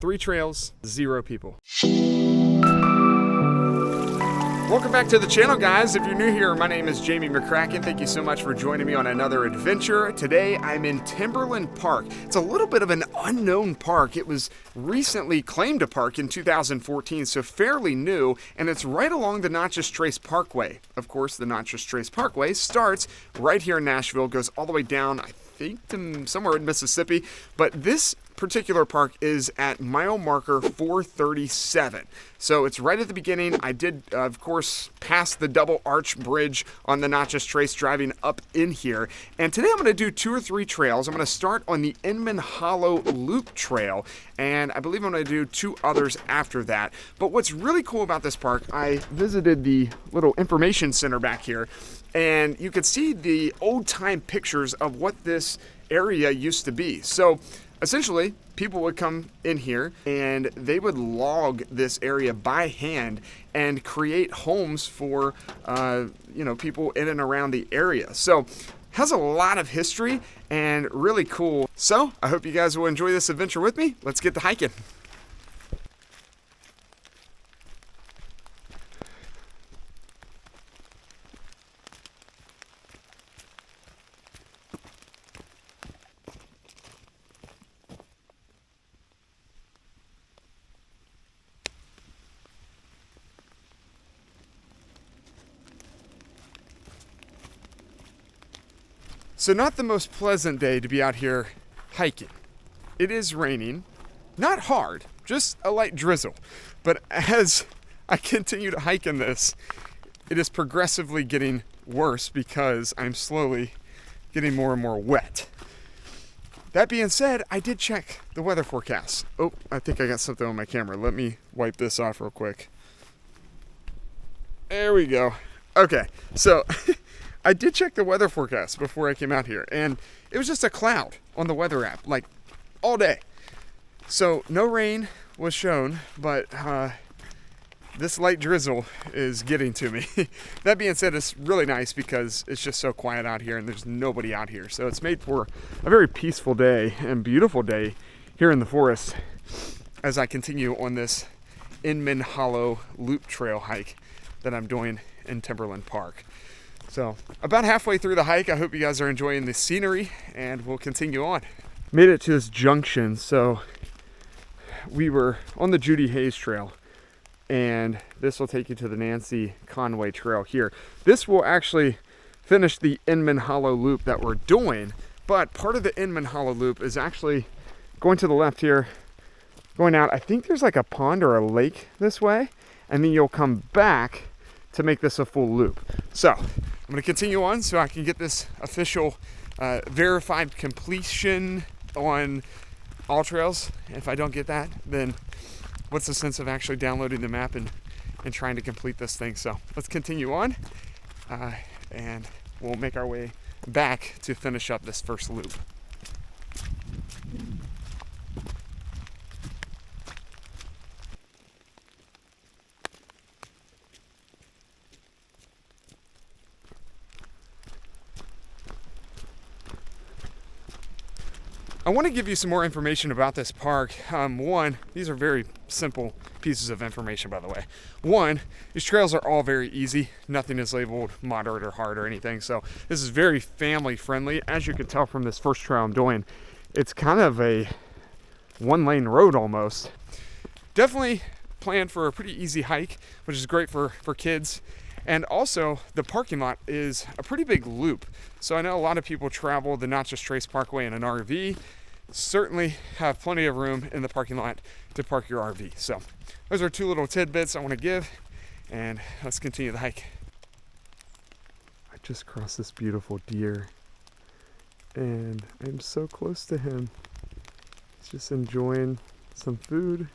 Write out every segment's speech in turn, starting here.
3 trails, 0 people. Welcome back to the channel, guys. If you're new here, my name is Jamie McCracken. Thank you so much for joining me on another adventure. Today, I'm in Timberland Park. It's a little bit of an unknown park. It was recently claimed a park in 2014, so fairly new, and it's right along the Natchez Trace Parkway. Of course, the Natchez Trace Parkway starts right here in Nashville, goes all the way down, I think, to somewhere in Mississippi, but this particular park is at mile marker 437. So it's right at the beginning. I did, of course, pass the double arch bridge on the Natchez Trace driving up in here. And today I'm going to do 2 or 3 trails. I'm going to start on the Inman Hollow Loop Trail, and I believe I'm going to do 2 others after that. But what's really cool about this park, I visited the little information center back here, and you could see the old-time pictures of what this area used to be. So essentially, people would come in here and they would log this area by hand and create homes for people in and around the area. So has a lot of history and really cool. So I hope you guys will enjoy this adventure with me. Let's get to hiking. So not the most pleasant day to be out here hiking. It is raining, not hard, just a light drizzle. But as I continue to hike in this, it is progressively getting worse because I'm slowly getting more and more wet. That being said, I did check the weather forecast. Oh, I think I got something on my camera. Let me wipe this off real quick. There we go. Okay, so I did check the weather forecast before I came out here, and it was just a cloud on the weather app, like all day. So no rain was shown, but this light drizzle is getting to me. That being said, it's really nice because it's just so quiet out here and there's nobody out here. So it's made for a very peaceful day and beautiful day here in the forest as I continue on this Inman Hollow Loop Trail hike that I'm doing in Timberland Park. So about halfway through the hike, I hope you guys are enjoying the scenery, and we'll continue on. Made it to this junction, so we were on the Judy Hayes Trail, and this will take you to the Nancy Conway Trail here. This will actually finish the Inman Hollow Loop that we're doing, but part of the Inman Hollow Loop is actually going to the left here, going out. I think there's like a pond or a lake this way, and then you'll come back to make this a full loop. So I'm going to continue on so I can get this official verified completion on all trails. If I don't get that, then what's the sense of actually downloading the map and trying to complete this thing? So let's continue on and we'll make our way back to finish up this first loop. I want to give you some more information about this park. One, these are very simple pieces of information, by the way. One, these trails are all very easy. Nothing is labeled moderate or hard or anything. So this is very family friendly. As you can tell from this first trail I'm doing, it's kind of a 1-lane road almost. Definitely planned for a pretty easy hike, which is great for kids. And also, the parking lot is a pretty big loop. So I know a lot of people travel the Natchez Trace Parkway in an RV. Certainly have plenty of room in the parking lot to park your RV. So those are 2 little tidbits I want to give, and let's continue the hike. I just crossed this beautiful deer, and I'm so close to him. He's just enjoying some food.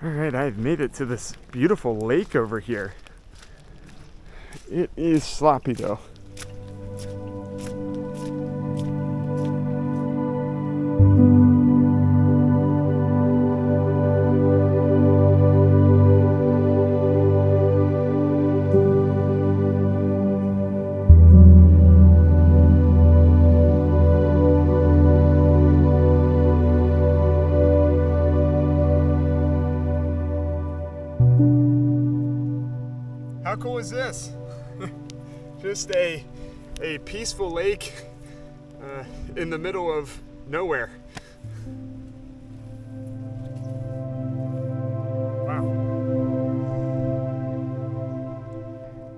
All right, I've made it to this beautiful lake over here. It is sloppy though. was this? Just a peaceful lake in the middle of nowhere.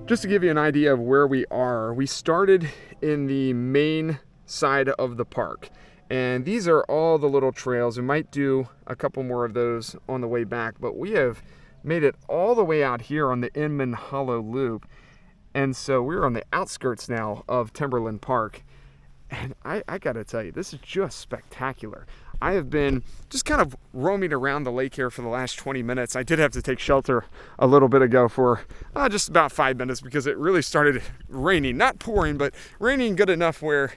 Just to give you an idea of where we are, we started in the main side of the park. And these are all the little trails. We might do a couple more of those on the way back, but we have made it all the way out here on the Inman Hollow loop. And so we're on the outskirts now of Timberland Park. And I gotta tell you, this is just spectacular. I have been just kind of roaming around the lake here for the last 20 minutes. I did have to take shelter a little bit ago for just about 5 minutes because it really started raining. Not pouring, but raining good enough where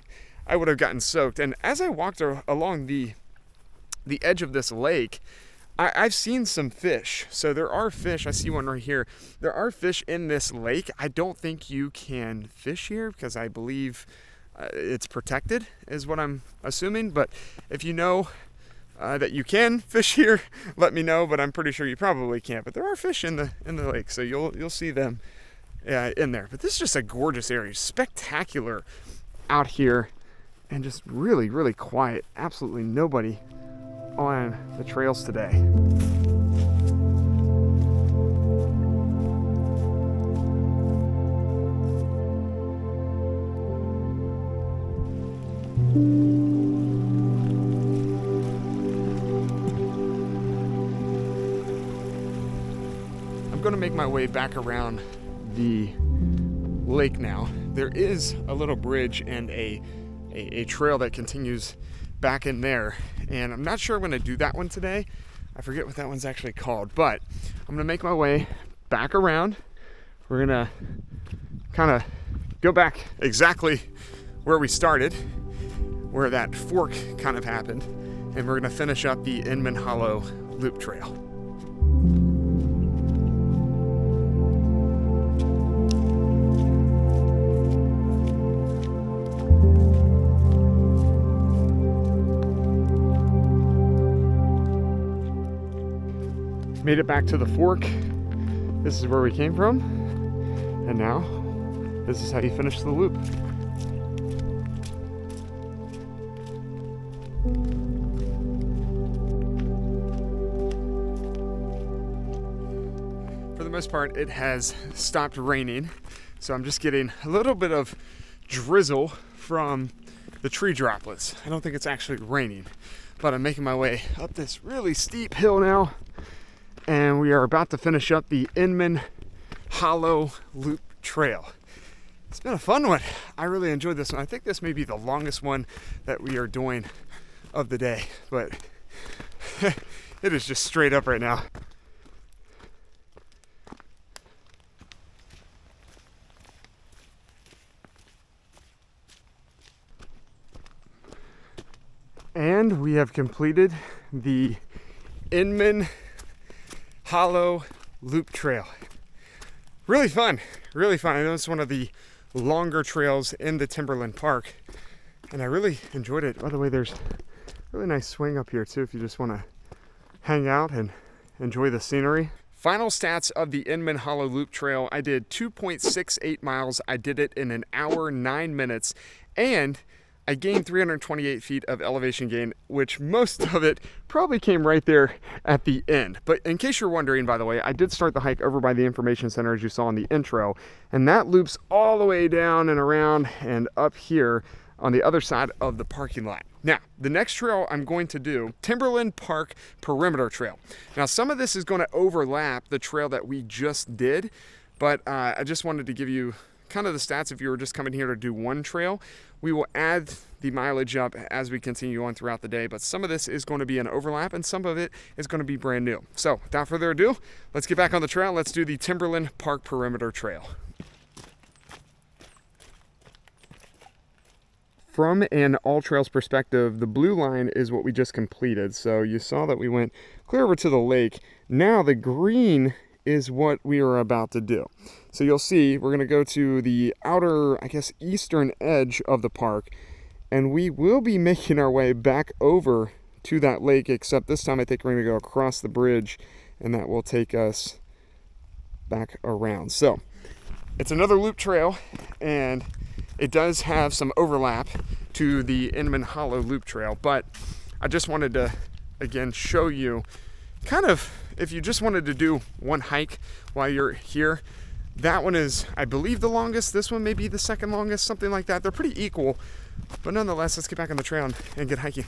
I would have gotten soaked. And as I walked along the edge of this lake, I've seen some fish. So there are fish. I see one right here. There are fish in this lake. I don't think you can fish here because I believe it's protected, is what I'm assuming. But if you know that you can fish here, let me know. But I'm pretty sure you probably can't. But there are fish in the lake, so you'll see them in there. But this is just a gorgeous area, spectacular out here, and just really, really quiet. Absolutely nobody on the trails today. I'm going to make my way back around the lake now. There is a little bridge and a trail that continues back in there, and I'm not sure I'm going to do that one today. I forget what that one's actually called, but I'm going to make my way back around. We're going to kind of go back exactly where we started, where that fork kind of happened, and we're going to finish up the Inman Hollow loop trail. Made it back to the fork. This is where we came from, and now this is how you finish the loop. For the most part, it has stopped raining, so I'm just getting a little bit of drizzle from the tree droplets. I don't think it's actually raining, but I'm making my way up this really steep hill now, and we are about to finish up the Inman Hollow Loop Trail. It's been a fun one. I really enjoyed this one. I think this may be the longest one that we are doing of the day, but it is just straight up right now. And we have completed the Inman Hollow Loop Trail. Really fun, really fun. I know it's one of the longer trails in the Timberland Park, and I really enjoyed it. By the way, there's a really nice swing up here too if you just want to hang out and enjoy the scenery. Final stats of the Inman Hollow Loop Trail. I did 2.68 miles. I did it in an hour, 9 minutes, and I gained 328 feet of elevation gain, which most of it probably came right there at the end. But in case you're wondering, by the way, I did start the hike over by the information center, as you saw in the intro, and that loops all the way down and around and up here on the other side of the parking lot. Now, the next trail I'm going to do, Timberland Park Perimeter Trail. Now, some of this is going to overlap the trail that we just did, but I just wanted to give you kind of the stats if you were just coming here to do one trail. We will add the mileage up as we continue on throughout the day, but some of this is going to be an overlap and some of it is going to be brand new. So without further ado, let's get back on the trail. Let's do the Timberland Park Perimeter Trail. From an all trails perspective, the blue line is what we just completed. So you saw that we went clear over to the lake. Now the green is what we are about to do. So you'll see we're going to go to the outer, I guess, eastern edge of the park, and we will be making our way back over to that lake, except this time I think we're going to go across the bridge, and that will take us back around. So It's another loop trail, and it does have some overlap to the Inman Hollow loop trail, but I just wanted to, again, show you kind of, if you just wanted to do one hike while you're here, that one is, I believe, the longest. This one may be the second longest, something like that. They're pretty equal, but nonetheless, let's get back on the trail and get hiking.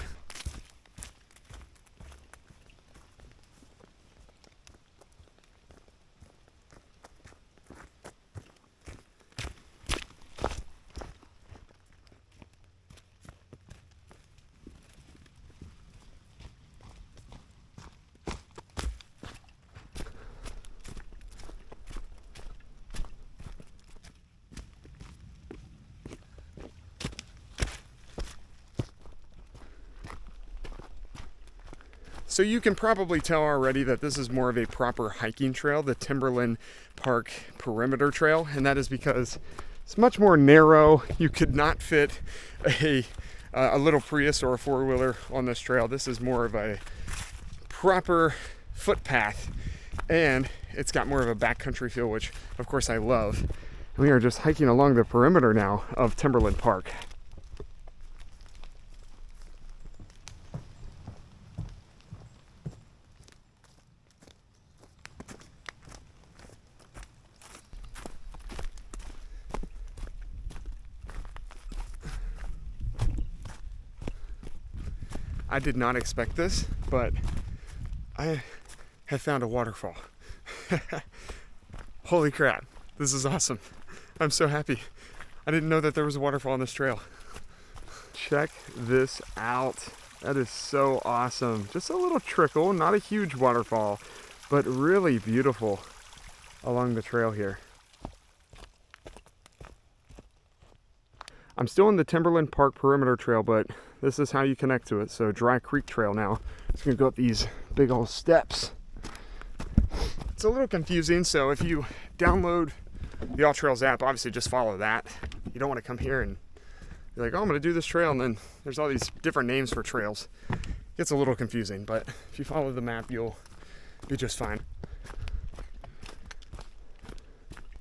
So you can probably tell already that this is more of a proper hiking trail, the Timberland Park Perimeter Trail, and that is because it's much more narrow. You could not fit a little Prius or a four-wheeler on this trail. This is more of a proper footpath, and it's got more of a backcountry feel, which of course I love. We are just hiking along the perimeter now of Timberland Park. I did not expect this, but I have found a waterfall. Holy crap, this is awesome. I'm so happy. I didn't know that there was a waterfall on this trail. Check this out. That is so awesome. Just a little trickle, not a huge waterfall, but really beautiful along the trail here. I'm still in the Timberland Park Perimeter Trail, but this is how you connect to it. So Dry Creek Trail now. It's gonna go up these big old steps. It's a little confusing, so if you download the All Trails app, obviously just follow that. You don't want to come here and be like, oh, I'm gonna do this trail, and then there's all these different names for trails. It gets a little confusing, but if you follow the map, you'll be just fine.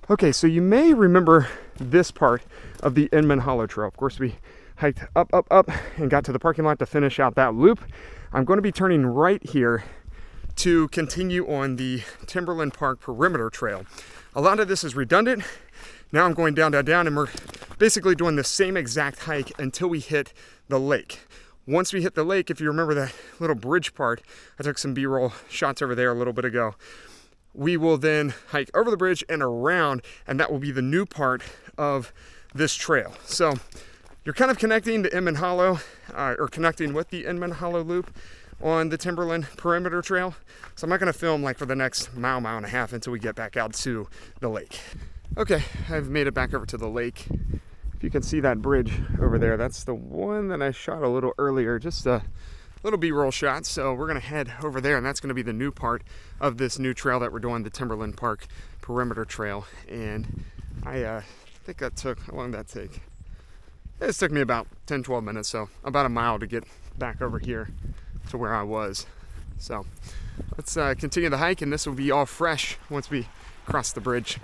Okay, so you may remember this part of the Inman Hollow Trail. Of course, we hiked up, and got to the parking lot to finish out that loop. I'm going to be turning right here to continue on the Timberland Park Perimeter Trail. A lot of this is redundant. Now I'm going down, and we're basically doing the same exact hike until we hit the lake. Once we hit the lake, if you remember that little bridge part, I took some B-roll shots over there a little bit ago. We will then hike over the bridge and around, and that will be the new part of this trail. So you're kind of connecting to Inman Hollow, or connecting with the Inman Hollow loop on the Timberland Perimeter Trail. So I'm not gonna film like for the next mile and a half until we get back out to the lake. Okay, I've made it back over to the lake. If you can see that bridge over there, that's the one that I shot a little earlier, just a little B-roll shot. So we're gonna head over there, and that's gonna be the new part of this new trail that we're doing, the Timberland Park Perimeter Trail. And I think that took, how long did that take? It took me about 10-12 minutes, so about a mile to get back over here to where I was. So let's continue the hike, and this will be all fresh once we cross the bridge.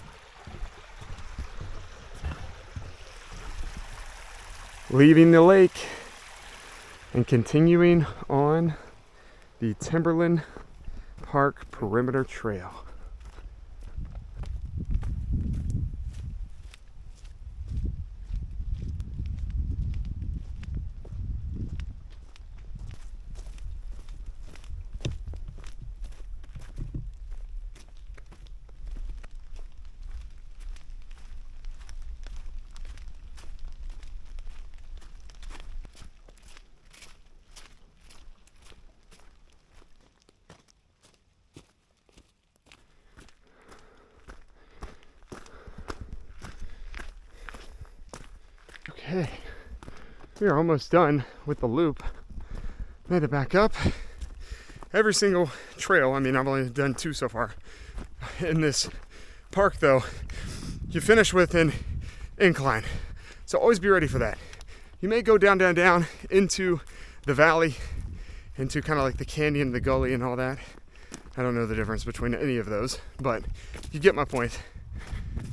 Leaving the lake and continuing on the Timberland Park Perimeter Trail. Okay, we are almost done with the loop. Made it back up. Every single trail, I mean, I've only done 2 so far in this park though, you finish with an incline. So always be ready for that. You may go down into the valley, into kind of like the canyon, the gully and all that. I don't know the difference between any of those, but you get my point.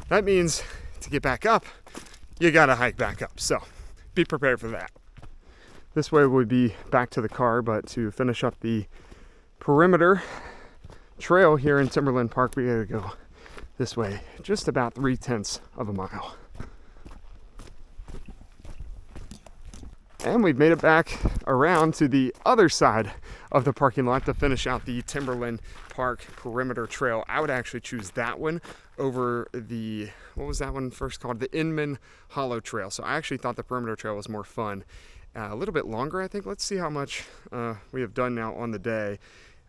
That means to get back up, you gotta hike back up. So be prepared for that. This way would be back to the car, but to finish up the perimeter trail here in Timberland Park, we gotta go this way, just about 3/10 of a mile. And we've made it back around to the other side of the parking lot to finish out the Timberland Park perimeter trail. I would actually choose that one over the, what was that one first called? The Inman Hollow trail. So I actually thought the perimeter trail was more fun. A little bit longer, I think. Let's see how much we have done now on the day.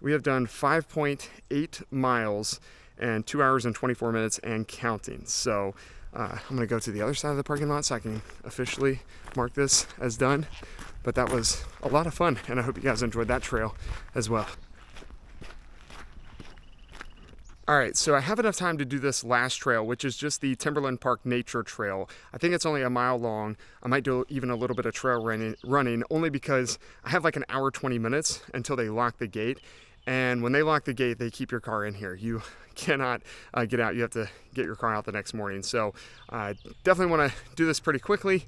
We have done 5.8 miles and 2 hours and 24 minutes and counting. So I'm gonna go to the other side of the parking lot so I can officially mark this as done. But that was a lot of fun, and I hope you guys enjoyed that trail as well. All right, so I have enough time to do this last trail, which is just the Timberland Park Nature Trail. I think it's only a mile long. I might do even a little bit of trail running only because I have like an hour, 20 minutes until they lock the gate. And when they lock the gate, they keep your car in here. You cannot get out. You have to get your car out the next morning. So I definitely want to do this pretty quickly,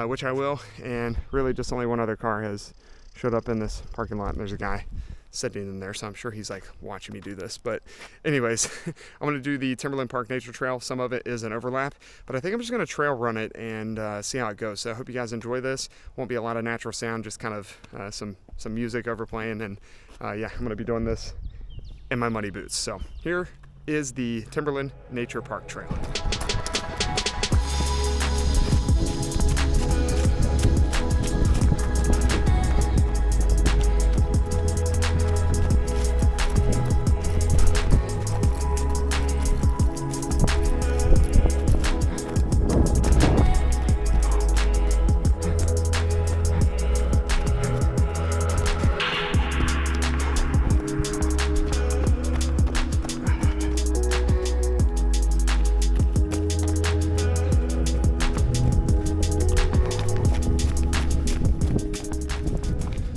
which I will. And really just only one other car has showed up in this parking lot, and there's a guy sitting in there, so I'm sure he's like watching me do this. But anyways, I'm going to do the Timberland Park Nature Trail. Some of it is an overlap, but I think I'm just going to trail run it and see how it goes. So I hope you guys enjoy this. Won't be a lot of natural sound, just kind of some music overplaying, and yeah, I'm going to be doing this in my muddy boots. So here is the Timberland Nature Park Trail.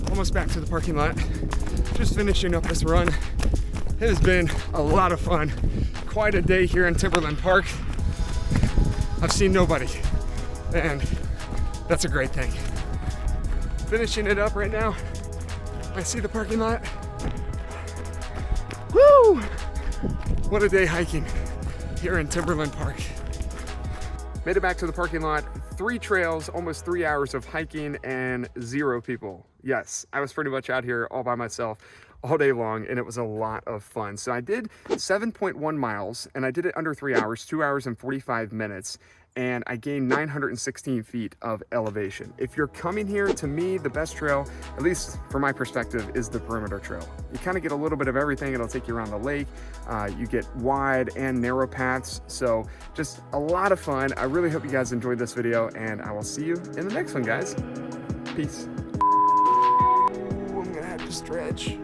Almost back to the parking lot, just finishing up this run. It has been a lot of fun. Quite a day here in Timberland Park. I've seen nobody, and that's a great thing. Finishing it up right now. I see the parking lot. Woo! What a day hiking here in Timberland Park. Made it back to the parking lot. 3 trails, almost 3 hours of hiking, and 0 people. Yes, I was pretty much out here all by myself all day long, and it was a lot of fun. So I did 7.1 miles, and I did it under 3 hours, 2 hours and 45 minutes, and I gained 916 feet of elevation. If you're coming here, to me, the best trail, at least from my perspective, is the perimeter trail. You kind of get a little bit of everything. It'll take you around the lake. You get wide and narrow paths. So just a lot of fun. I really hope you guys enjoyed this video, and I will see you in the next one, guys. Peace. Ooh, I'm gonna have to stretch.